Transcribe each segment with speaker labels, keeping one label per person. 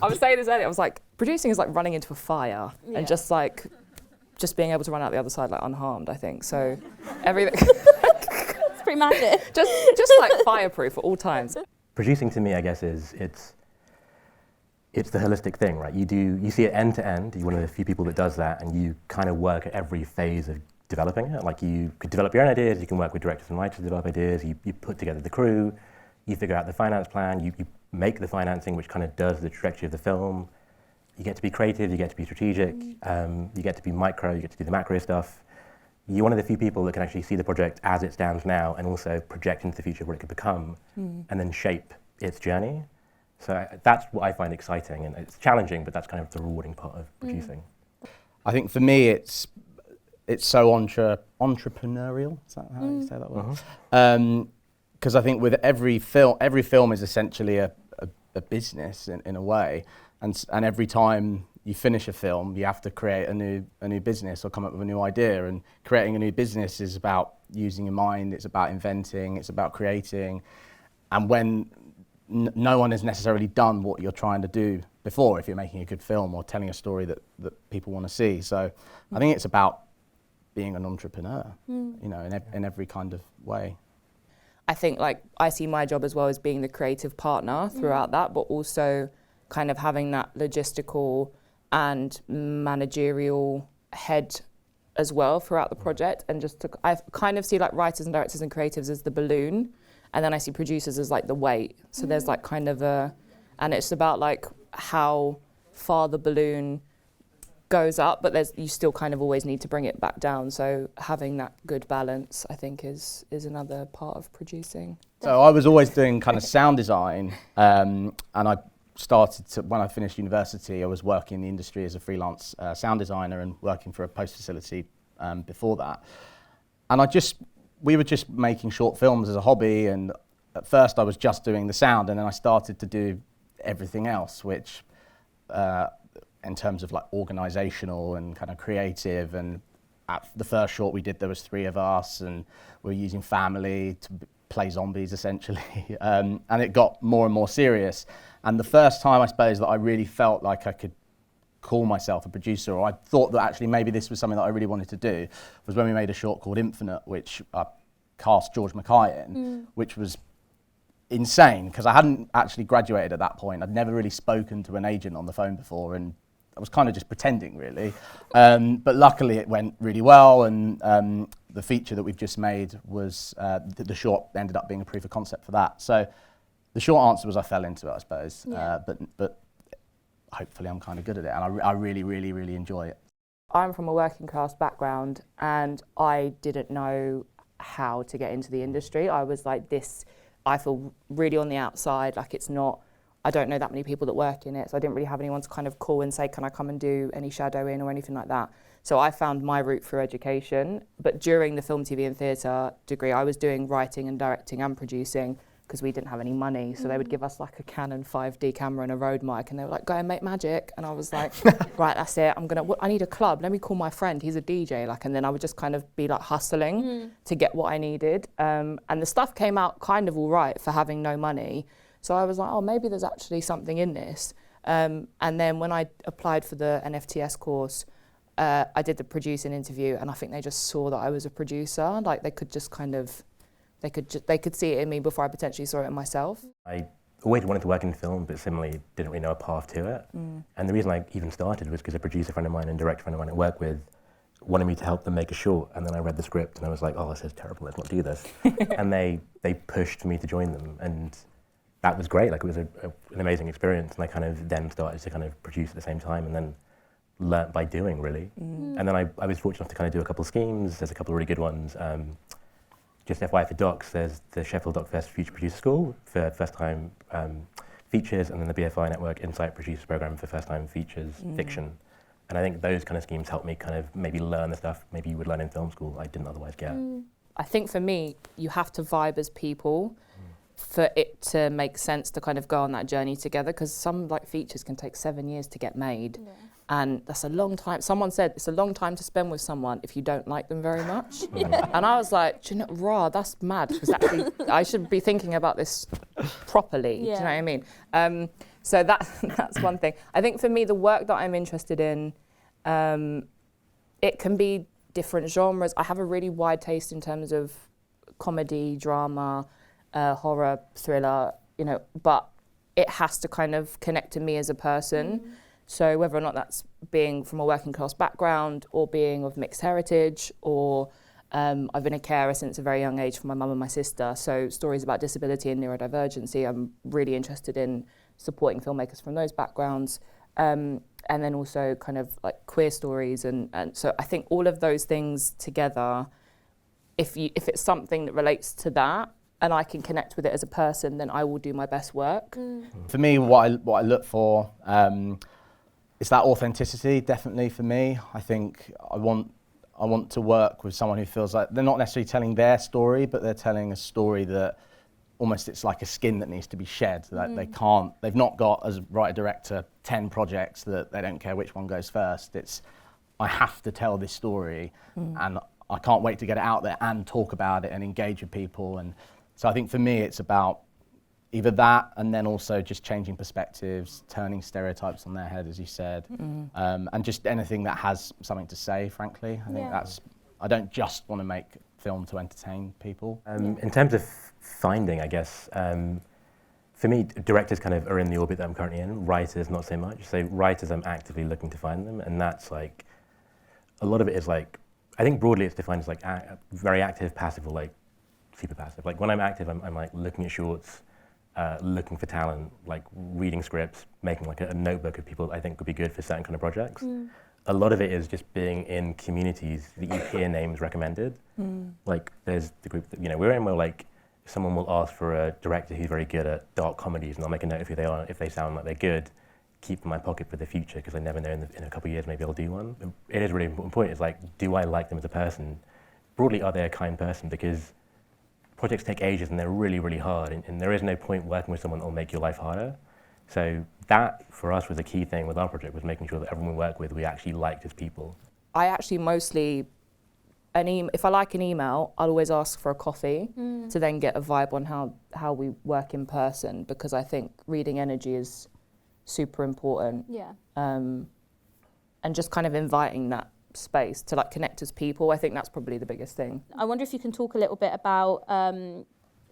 Speaker 1: I was saying this earlier, I was like, producing is like running into a fire and just being able to run out the other side like unharmed, I think. So everything.
Speaker 2: It's pretty magic.
Speaker 1: just like fireproof at all times.
Speaker 3: Producing to me, I guess, is it's the holistic thing, right? You see it end to end. You're one of the few people that does that, and you kind of work at every phase of developing it. Like you could develop your own ideas, you can work with directors and writers to develop ideas, you put together the crew, you figure out the finance plan, you make the financing, which kind of does the trajectory of the film. You get to be creative, you get to be strategic, you get to be micro, you get to do the macro stuff. You're one of the few people that can actually see the project as it stands now and also project into the future what it could become and then shape its journey. So that's what I find exciting, and it's challenging, but that's kind of the rewarding part of producing.
Speaker 4: I think for me it's so entrepreneurial, is that how you say that word? Because I think with every film is essentially a business in a way, and every time you finish a film, you have to create a new business or come up with a new idea. And creating a new business is about using your mind. It's about inventing. It's about creating. And when no one has necessarily done what you're trying to do before, if you're making a good film or telling a story that people want to see, so I think it's about being an entrepreneur, you know, in every kind of way.
Speaker 1: I think like I see my job as well as being the creative partner throughout that, but also kind of having that logistical and managerial head as well throughout the project, and I kind of see like writers and directors and creatives as the balloon, and then I see producers as like the weight. So there's like kind of and it's about like how far the balloon goes up, but you still kind of always need to bring it back down. So having that good balance, I think, is another part of producing.
Speaker 4: So I was always doing kind of sound design, and I started to, when I finished university, I was working in the industry as a freelance sound designer and working for a post facility before that. And we were just making short films as a hobby, and at first I was just doing the sound, and then I started to do everything else, which in terms of like organizational and kind of creative, and at the first short we did, there was 3 of us, and we were using family to play zombies essentially, and it got more and more serious. And the first time, I suppose, that I really felt like I could call myself a producer, or I thought that actually maybe this was something that I really wanted to do, was when we made a short called Infinite, which I cast George Mackay in, which was insane, because I hadn't actually graduated at that point. I'd never really spoken to an agent on the phone before, and I was kind of just pretending, really. But luckily it went really well, and the feature that we've just made was, the short ended up being a proof of concept for that. So the short answer was I fell into it, I suppose. But hopefully I'm kind of good at it, and I really, really, really enjoy it.
Speaker 1: I'm from a working class background, and I didn't know how to get into the industry. I was like I feel really on the outside, like I don't know that many people that work in it, so I didn't really have anyone to kind of call and say, can I come and do any shadowing or anything like that. So I found my route through education, but during the film, TV and theatre degree, I was doing writing and directing and producing, because we didn't have any money, so they would give us like a Canon 5D camera and a Rode mic, and they were like, go and make magic. And I was like, right, that's it, I need a club, let me call my friend, he's a DJ, and then I would just kind of be like hustling to get what I needed. And the stuff came out kind of all right for having no money. So I was like, oh, maybe there's actually something in this. And then when I applied for the NFTS course, I did the producing interview, and I think they just saw that I was a producer. Like they could just kind of, they could see it in me before I potentially saw it in myself.
Speaker 3: I always wanted to work in film, but similarly didn't really know a path to it. And the reason I even started was because a producer friend of mine and director friend of mine I work with wanted me to help them make a short, and then I read the script and I was like, oh, this is terrible, let's not do this. And they pushed me to join them, and that was great. Like it was an amazing experience, and I kind of then started to kind of produce at the same time, and then learnt by doing, really. And then I was fortunate enough to kind of do a couple of schemes. There's a couple of really good ones. Just FYI for docs, there's the Sheffield DocFest Future Producer School for first-time features, and then the BFI Network Insight Producers Program for first-time features fiction. And I think those kind of schemes helped me kind of maybe learn the stuff maybe you would learn in film school I didn't otherwise get.
Speaker 1: I think for me, you have to vibe as people for it to make sense to kind of go on that journey together, because some like features can take 7 years to get made. And that's a long time. Someone said it's a long time to spend with someone if you don't like them very much. And I was like, do you know, that's mad, because actually I should be thinking about this properly. Do you know what I mean? So that's one thing. I think for me, the work that I'm interested in, it can be different genres. I have a really wide taste in terms of comedy, drama, horror, thriller, but it has to kind of connect to me as a person. So whether or not that's being from a working class background or being of mixed heritage, or I've been a carer since a very young age for my mum and my sister. So stories about disability and neurodivergency, I'm really interested in supporting filmmakers from those backgrounds. And then also kind of like queer stories. And so I think all of those things together, if it's something that relates to that and I can connect with it as a person, then I will do my best work.
Speaker 4: For me, what I look for is that authenticity, definitely for me. I think I want to work with someone who feels like they're not necessarily telling their story, but they're telling a story that almost it's like a skin that needs to be shed. That they've not got, as writer-director, 10 projects that they don't care which one goes first. It's, I have to tell this story and I can't wait to get it out there and talk about it and engage with people. And so I think for me, it's about either that and then also just changing perspectives, turning stereotypes on their head, as you said, and just anything that has something to say, frankly. I think I don't just want to make film to entertain people.
Speaker 3: In terms of finding, I guess, for me, directors kind of are in the orbit that I'm currently in, writers not so much. So writers, I'm actively looking to find them, and that's like, a lot of it is like, I think broadly it's defined as like very active, passive, or like super passive. Like when I'm active, I'm like looking at shorts, looking for talent, like reading scripts, making like a notebook of people I think would be good for certain kind of projects. A lot of it is just being in communities that you hear names recommended. Like there's the group that, we're in where like someone will ask for a director who's very good at dark comedies, and I'll make a note of who they are. If they sound like they're good, keep them in my pocket for the future, because I never know in a couple of years maybe I'll do one. It is a really important point. It's like, do I like them as a person? Broadly, are they a kind person? Because projects take ages and they're really, really hard, and there is no point working with someone that will make your life harder. So that, for us, was a key thing with our project, was making sure that everyone we work with, we actually liked as people.
Speaker 1: I actually mostly, if I like an email, I'll always ask for a coffee to then get a vibe on how we work in person, because I think reading energy is super important. And just kind of inviting that space to like connect as people, I think that's probably the biggest thing.
Speaker 2: I wonder if you can talk a little bit about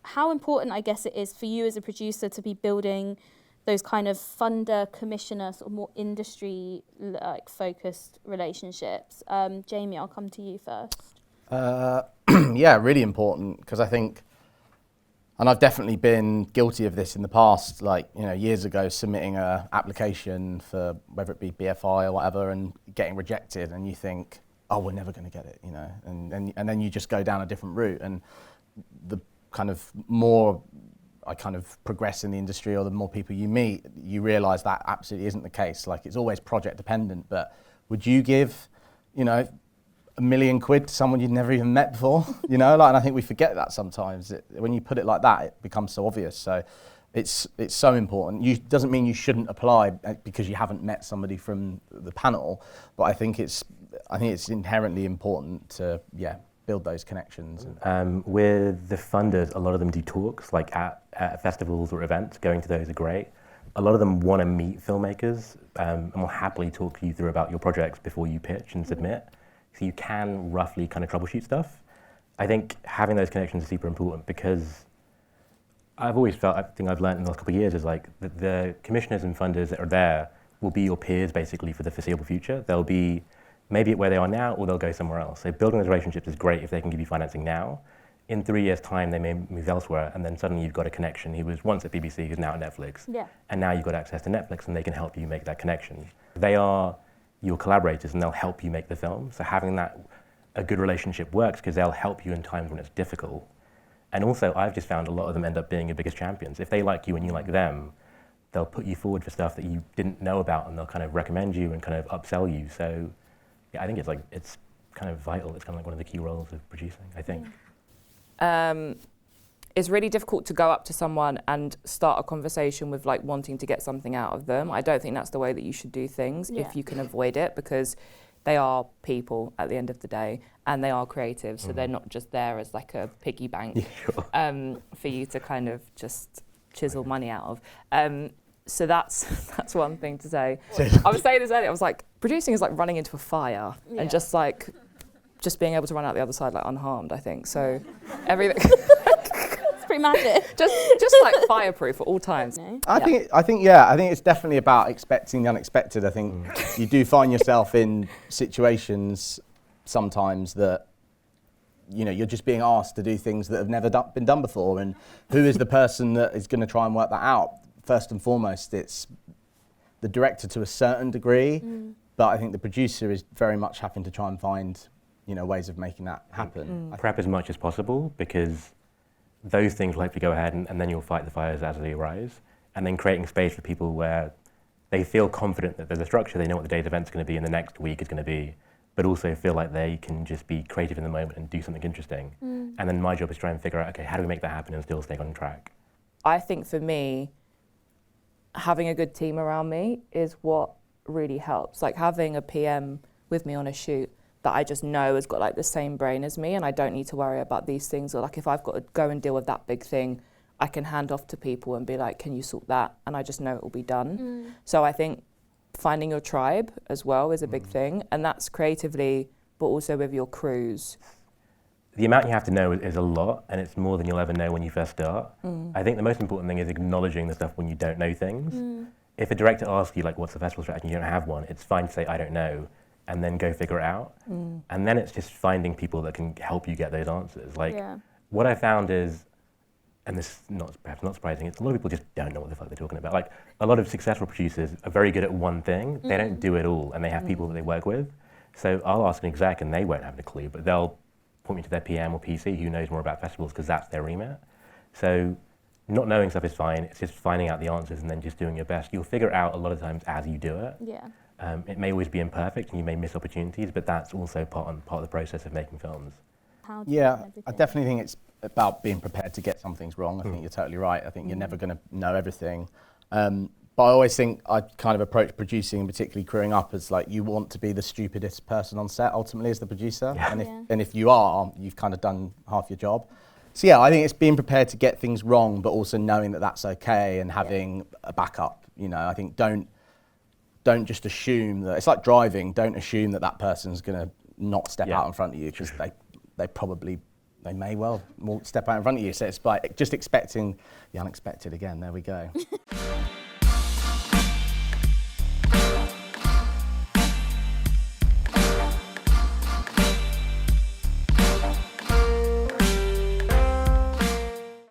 Speaker 2: how important, I guess, it is for you as a producer to be building those kind of funder, commissioner, sort of more industry like focused relationships. Jamie, I'll come to you first.
Speaker 4: Yeah, really important, because I think, and I've definitely been guilty of this in the past, like, years ago, submitting an application for whether it be BFI or whatever and getting rejected, and you think, oh, we're never going to get it, and then you just go down a different route. And the kind of more I kind of progress in the industry, or the more people you meet, you realise that absolutely isn't the case. Like, it's always project dependent, but would you give, £1 million to someone you'd never even met before? And I think we forget that sometimes. When you put it like that, it becomes so obvious. So it's so important. Doesn't mean you shouldn't apply because you haven't met somebody from the panel, but I think it's inherently important to, build those connections.
Speaker 3: With the funders, a lot of them do talks, like at festivals or events. Going to those are great. A lot of them want to meet filmmakers and will happily talk to you through about your projects before you pitch and submit. So you can roughly kind of troubleshoot stuff. I think having those connections is super important, because I've always felt, I think I've learned in the last couple of years, is like the commissioners and funders that are there will be your peers basically for the foreseeable future. They'll be maybe at where they are now, or they'll go somewhere else. So building those relationships is great if they can give you financing now. In 3 years' time, they may move elsewhere, and then suddenly you've got a connection who was once at BBC, who's now at Netflix. And now you've got access to Netflix, and they can help you make that connection. They are your collaborators, and they'll help you make the film. So having a good relationship works, because they'll help you in times when it's difficult. And also, I've just found a lot of them end up being your biggest champions. If they like you and you like them, they'll put you forward for stuff that you didn't know about, and they'll kind of recommend you and kind of upsell you. So yeah, I think it's kind of vital. It's kind of like one of the key roles of producing, I think.
Speaker 1: It's really difficult to go up to someone and start a conversation with like wanting to get something out of them. I don't think that's the way that you should do things if you can avoid it, because they are people at the end of the day, and they are creative, so they're not just there as like a piggy bank for you to kind of just chisel money out of. So that's one thing to say. I was saying this earlier, I was like, producing is like running into a fire and just being able to run out the other side like unharmed, I think. So everything
Speaker 2: It's pretty magic.
Speaker 1: just like fireproof at all times.
Speaker 4: I think it's definitely about expecting the unexpected. I think you do find yourself in situations sometimes that, you know, you're just being asked to do things that have never been done before, and who is the person that is going to try and work that out? First and foremost, it's the director to a certain degree, but I think the producer is very much having to try and find, you know, ways of making that happen.
Speaker 3: Prep as much as possible, because those things will hopefully go ahead and then you'll fight the fires as they arise, and then creating space for people where they feel confident that there's a structure, they know what the day's event's going to be and the next week is going to be, but also feel like they can just be creative in the moment and do something interesting. And then my job is to try and figure out, okay, how do we make that happen and still stay on track?
Speaker 1: I think for me, having a good team around me is what really helps. Like having a PM with me on a shoot that I just know has got like the same brain as me, and I don't need to worry about these things. Or like if I've got to go and deal with that big thing, I can hand off to people and be like, can you sort that? And I just know it will be done. So I think finding your tribe as well is a big thing, and that's creatively, but also with your crews.
Speaker 3: The amount you have to know is a lot, and it's more than you'll ever know when you first start. I think the most important thing is acknowledging the stuff when you don't know things. If a director asks you, like, what's the festival strategy, and you don't have one, it's fine to say, I don't know, and then go figure it out. And then it's just finding people that can help you get those answers. Like, what I found is, and this is perhaps not surprising, it's a lot of people just don't know what the fuck they're talking about. Like, a lot of successful producers are very good at one thing, they don't do it all, and they have people that they work with. So I'll ask an exec and they won't have a clue, but they'll point me to their PM or PC who knows more about festivals because that's their remit. So not knowing stuff is fine, it's just finding out the answers and then just doing your best. You'll figure it out a lot of times as you do it. It may always be imperfect and you may miss opportunities, but that's also part of the process of making films.
Speaker 4: I definitely think it's about being prepared to get some things wrong. I think you're totally right. I think you're never going to know everything. But I always think I kind of approach producing, and particularly crewing up, as like you want to be the stupidest person on set ultimately as the producer. And if you are, you've kind of done half your job. So yeah, I think it's being prepared to get things wrong, but also knowing that that's okay and having a backup. You know, I think don't just assume that, it's like driving, don't assume that that person's going to not step out in front of you, because they may well step out in front of you. So it's like just expecting the unexpected again. There we go.